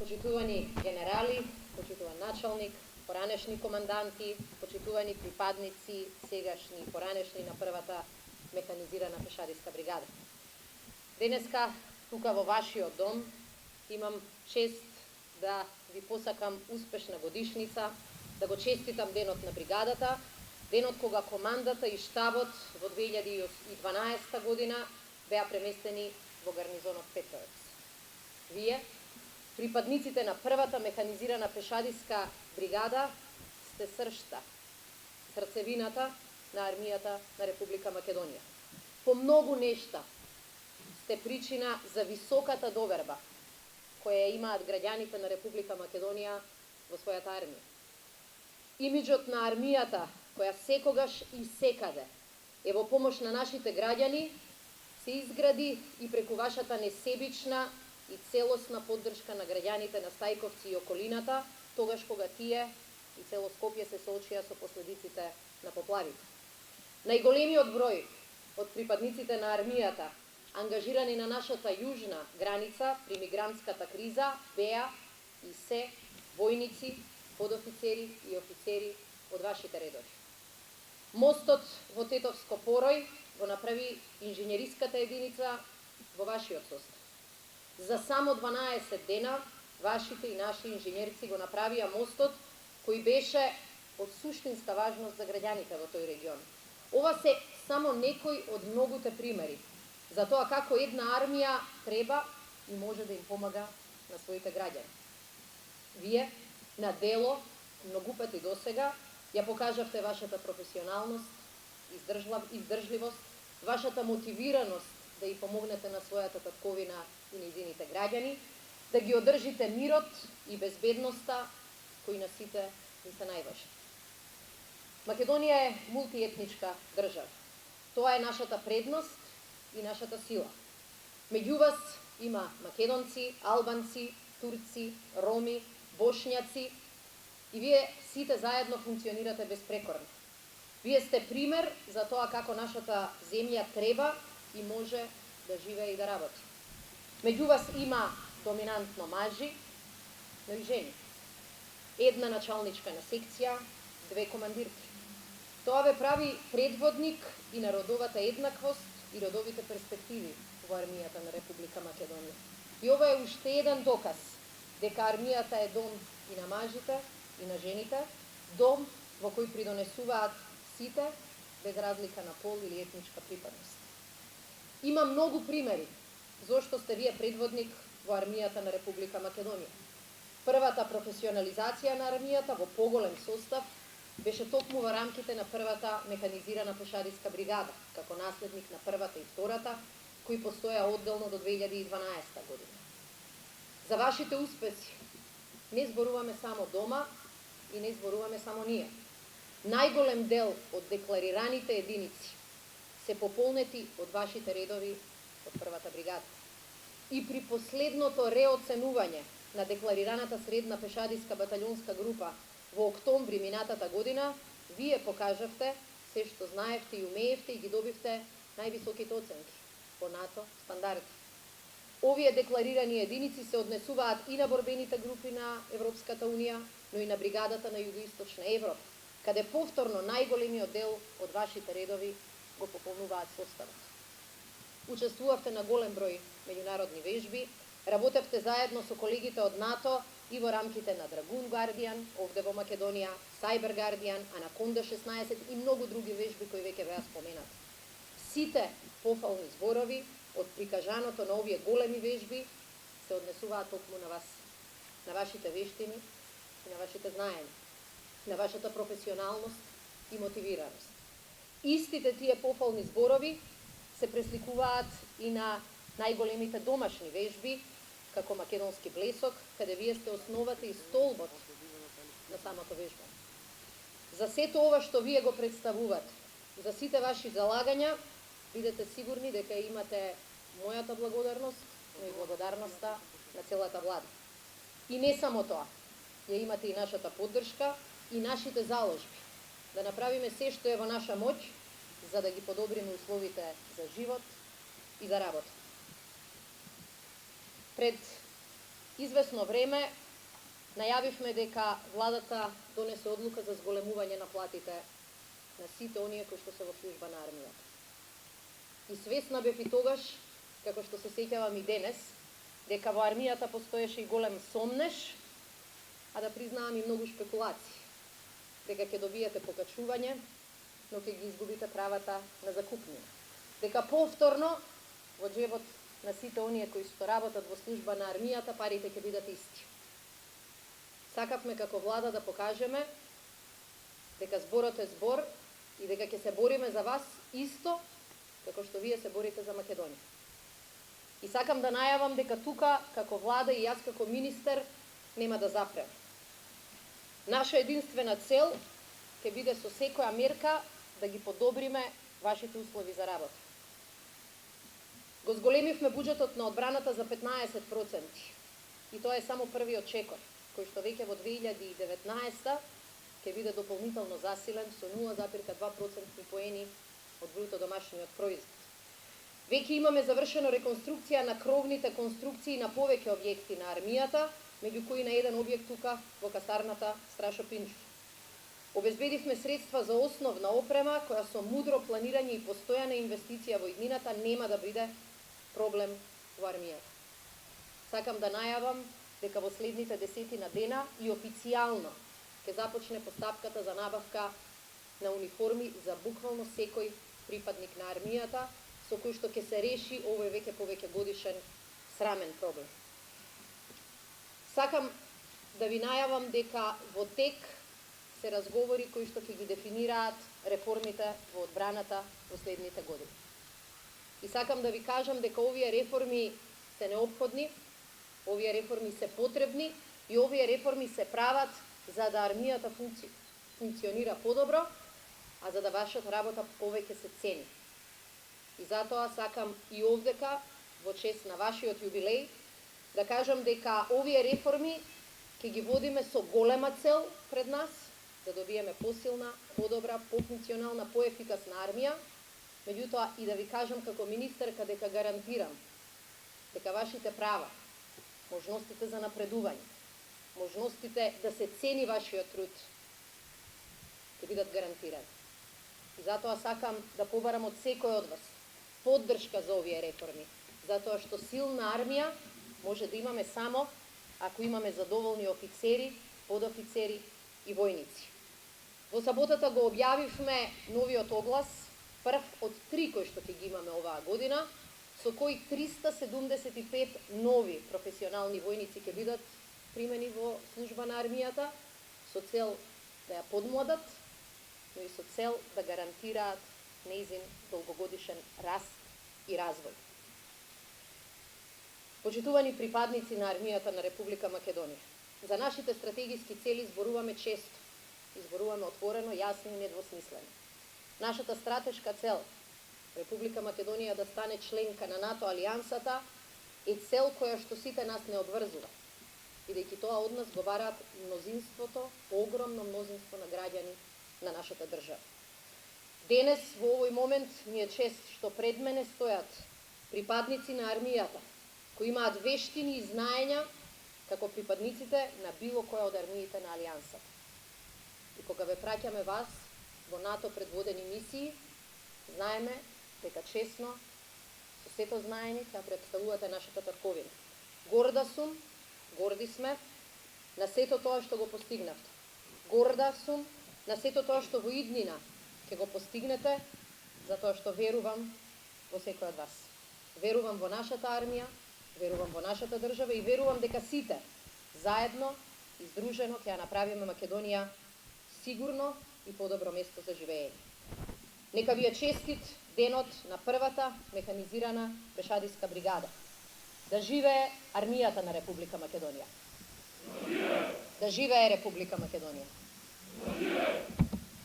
почитувани генерали, почитуван началник, поранешни команданти, почитувани припадници, сегашни и поранешни на првата механизирана пешадиска бригада. Денеска, тука во вашиот дом, имам чест да ви посакам успешна годишница, да го честитам денот на бригадата, денот кога командата и штабот во 2012 година беа преместени во гарнизонот Петровец. Вие, припадниците на првата механизирана пешадиска бригада, сте сршта, срцевината на армијата на Република Македонија. По многу нешта сте причина за високата доверба која имаат граѓаните на Република Македонија во својата армија. Имиджот на армијата, која секогаш и секаде е во помош на нашите граѓани, се изгради и преку вашата несебична и целосна поддршка на граѓаните на Стајковци и околината, тогаш кога тие и цело Скопје се соочија со последиците на поплавите. Најголемиот број од припадниците на армијата ангажирани на нашата јужна граница при мигрантската криза беа и се војници, подофицери и офицери од вашите редови. Мостот во Тетовско порој го направи инженериската единица во вашиот состав. За само 12 дена вашите и наши инженерци го направија мостот кој беше од суштинска важност за граѓаните во тој регион. Ова се само некои од многуте примери за тоа како една армија треба и може да им помага на своите граѓани. Вие на дело многу пати досега ја покажавте вашата професионалност, издржливост, вашата мотивираност да ја помогнете на својата татковина и нејзините граѓани, да ги одржите мирот и безбедноста кои на сите ни се најважни. Македонија е мултиетничка држава. Тоа е нашата предност и нашата сила. Меѓу вас има македонци, албанци, турци, роми, бошњаци и вие сите заедно функционирате безпрекорно. Вие сте пример за тоа како нашата земја треба и може да живее и да работи. Меѓу вас има доминантно мажи, но и жени. Една началничка на секција, 2 командирки. Тоа ве прави предводник и на родовата еднаквост и родовите перспективи во армијата на Република Македонија. И ова е уште еден доказ дека армијата е дом и на мажите и на жените, дом во кој придонесуваат сите без разлика на пол или етничка припадност. Има многу примери зошто сте вие предводник во армијата на Република Македонија. Првата професионализација на армијата во поголем состав беше токму во рамките на првата механизирана пешадиска бригада, како наследник на првата и втората, кои постоја одделно до 2012 година. За вашите успеси не зборуваме само дома и не зборуваме само ние. Најголем дел од декларираните единици се пополнети од вашите редови од првата бригада. И при последното реоценување на декларираната средна пешадиска баталјонска група во октомври минатата година, вие покажавте се што знаевте и умеевте и ги добивте највисоките оценки по НАТО стандарди. Овие декларирани единици се однесуваат и на борбените групи на Европската Унија, но и на бригадата на Југоисточна Европа, каде повторно најголемиот дел од вашите редови го пополнуваат составот. Учествувавте на голем број меѓународни вежби, работевте заедно со колегите од НАТО и во рамките на Драгун Гардијан, овде во Македонија, Cyber Guardian, Анаконда 16 и многу други вежби кои веќе беа споменати. Сите пофални зборови од прикажаното на овие големи вежби се однесуваат токму на вас, на вашите вештини и на вашите знаења, на вашата професионалност и мотивираност. Истите тие пофални зборови се пресликуваат и на најголемите домашни вежби, како Македонски блесок, каде вие сте основата и столбот на самото вежбање. За сето ова што вие го представувате, за сите ваши залагања, бидете сигурни дека имате мојата благодарност, но и благодарноста на целата влада. И не само тоа, ја имате и нашата поддршка и нашите заложби, да направиме се што е во наша моќ, за да ги подобриме условите за живот и за работа. Пред известно време најавивме дека владата донесе одлука за зголемување на платите на сите оние кои што се во служба на армијата. И свесна бев и тогаш, како што се сеќавам и денес, дека во армијата постоеше и голем сомнеш, а да признавам и многу шпекулации, дека ќе добиете покачување, но ќе ги изгубите правата на закупнина. Дека повторно во джебот на сите оние кои што работат во служба на армијата парите ќе бидат исти. Сакавме како влада да покажеме дека зборот е збор и дека ќе се бориме за вас исто како што вие се борите за Македонија. И сакам да најавам дека тука како влада и јас како министер нема да запрем. Наша единствена цел ќе биде со секоја мерка да ги подобриме вашите услови за работа. Го зголемивме буџетот на одбраната за 15%. И тоа е само првиот чекор, кој што веќе во 2019 ќе биде дополнително засилен со 0,2% поени од бруто домашниот производ. Веќе имаме завршено реконструкција на кровните конструкции на повеќе објекти на армијата, меѓу кои на еден објект тука во касарната Страшо Пинчев. Обезбедивме средства за основна опрема, која со мудро планирање и постојана инвестиција во иднината нема да биде проблем во армијата. Сакам да најавам дека во следните 10 дена и официјално ќе започне постапката за набавка на униформи за буквално секој припадник на армијата, со кој што ќе се реши овој веќе повеќе годишен срамен проблем. Сакам да ви најавам дека во тек се разговори кои што ќе ги дефинираат реформите во одбраната во следните години. И сакам да ви кажам дека овие реформи се неопходни, овие реформи се потребни и овие реформи се прават за да армијата функционира подобро, а за да вашата работа повеќе се цени. И затоа сакам и овдека, во чест на вашиот јубилеј, да кажам дека овие реформи ќе ги водиме со голема цел пред нас, да добиеме посилна, подобра, пофункционална, поефикасна армија, меѓутоа и да ви кажам како министерка дека гарантирам дека вашите права, можностите за напредување, можностите да се цени вашиот труд ќе бидат гарантирани. И затоа сакам да побарам од секој од вас поддршка за овие реформи, затоа што силна армија може да имаме само ако имаме задоволни офицери, подофицери и војници. Во саботата го објавивме новиот оглас, прв од 3 кои што ќе ги имаме оваа година, со кои 375 нови професионални војници ќе бидат примени во служба на армијата, со цел да ја подмладат, но и со цел да гарантираат нејзин долгогодишен раст и развој. Почитувани припадници на армијата на Република Македонија, за нашите стратегиски цели зборуваме често, изборуваме отворено, јасно и недвосмислено. Нашата стратешка цел, Република Македонија да стане членка на НАТО алијансата, е цел која што сите нас не обврзува, бидејќи тоа од нас го бараат мнозинството, огромно мнозинство на граѓани на нашата држава. Денес, во овој момент, ми е чест што пред мене стојат припадници на армијата, кои имаат вештини и знаења како припадниците на било која од армиите на алијансата. И кога ве праќаме вас во НАТО предводени мисии, знаеме дека честно, со сето знаење, ќе представувате нашата татковина. Горда сум, горди сме на сето тоа што го постигнавте. Горда сум на сето тоа што во иднина ќе го постигнете, затоа што верувам во секој од вас. Верувам во нашата армија, верувам во нашата држава и верувам дека сите заедно и здружено ќе ја направиме Македонија сигурно и подобро место за живење. Нека ви е честит денот на првата механизирана пешадиска бригада. Да живее армијата на Република Македонија. Да живее Република Македонија.